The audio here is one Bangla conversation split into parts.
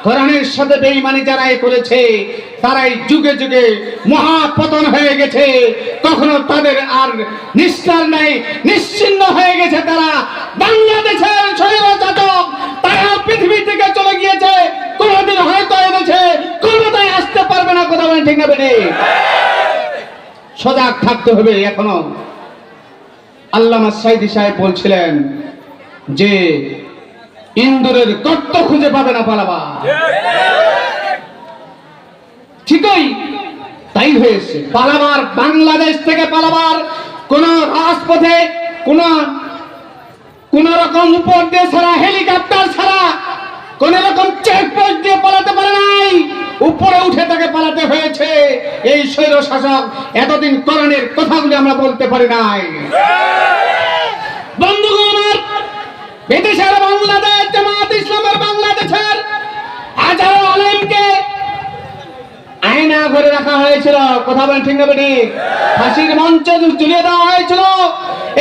কোরআনের সাথে বেঈমানি যারাই করেছে তারাই যুগে যুগে মহাপতন হয়ে গেছে, কখনো তাদের আর নিস্তার নাই, নিশ্চিহ্ন হয়ে গেছে। তারা বাংলাদেশের স্বৈরশাসক, তারা পৃথিবী থেকে চলে গিয়েছে, কোনদিন হয়তো এনেছে, কোনদিন আসতে পারবে না। কথা বলেন ঠিক না বেটি? সজাগ থাকতে হবে। এখনো আল্লামা সাঈদী সাহেব বলছিলেন যে ইন্দুরের গর্ত খুঁজে পাবে না পালাবা। ঠিকই তাই হয়েছে। পালাবার, বাংলাদেশ থেকে পালাবার কোন রাজপথে কোন রকম উপর দিয়ে ছাড়া, হেলিকপ্টার ছাড়া, কোন রকম চেকপোস্ট দিয়ে পালাতে পারে নাই, উপরে উঠে তাকে পালাতে হয়েছে। এই স্বৈর শাসক এতদিন কোরআনের কথাগুলি আমরা বলতে পারি নাই। বন্ধুগণ, বিদেশের বাংলাদেশ, জামাত ইসলামের বাংলাদেশের হাজারো আলেমকে আয়না ঘরে রাখা হয়েছিল। কথা বলেন ঠিক না বেটি? ফাঁসির মঞ্চে ঝুলিয়ে দেওয়া হয়েছিল।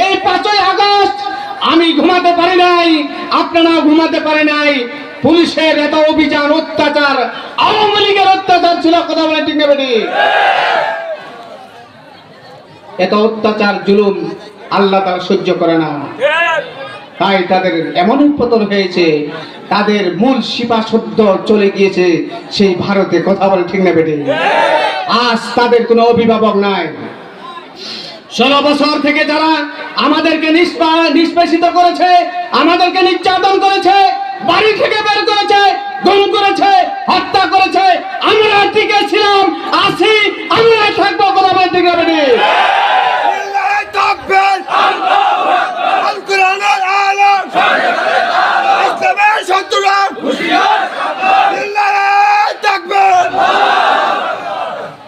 এই 5ই আগস্ট আমি ঘুমাতে পারি নাই, আপনারা ঘুমাতে পারে নাই। পুলিশের এত অভিযান, অত্যাচার, আওয়ামী লীগের অত্যাচার ছিল। কথা বলেন ঠিক না বেটি? এত অত্যাচার, জুলুম আল্লাহ তারা সহ্য করে না, তাই তাদের এমন পতন হয়েছে, তাদের মূল শিপাশব্দ চলে গিয়েছে সেই ভারতে। কথা বলে ঠিক না বেটি? আজ তাদের কোনো অভিভাবক নাই। 16 বছর থেকে যারা আমাদেরকে নিষ্পেষিত করেছে, আমাদেরকে নির্যাতন করেছে, বাড়ি থেকে বের করেছে, গুম করেছে, হত্যা করেছে, আমরা টিকে ছিলাম, আছি, আমরা থাকবো। কথা বলে ঠিক না বেটি?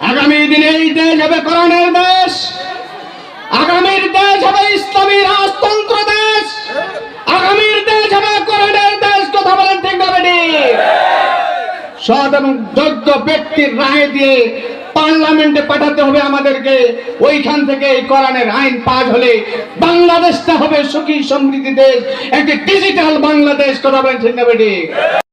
আগামী দিনে এই দেশ হবে কোরআনের দেশ, আগামীর দেশ হবে ইসলামী রাজতন্ত্র দেশ, আগামীর দেশ হবে কোরআনের দেশ। কথা বলেন ঠিক না বেটি? সৎ এবং যোগ্য ব্যক্তির রায় দিয়ে পার্লামেন্টে পাঠাতে হবে আমাদেরকে। ওইখান থেকে এই কোরআনের আইন পাস হলে বাংলাদেশটা হবে সুখী সমৃদ্ধি দেশ, একটি ডিজিটাল বাংলাদেশ। কথা বলেন ঠিক না বেটি?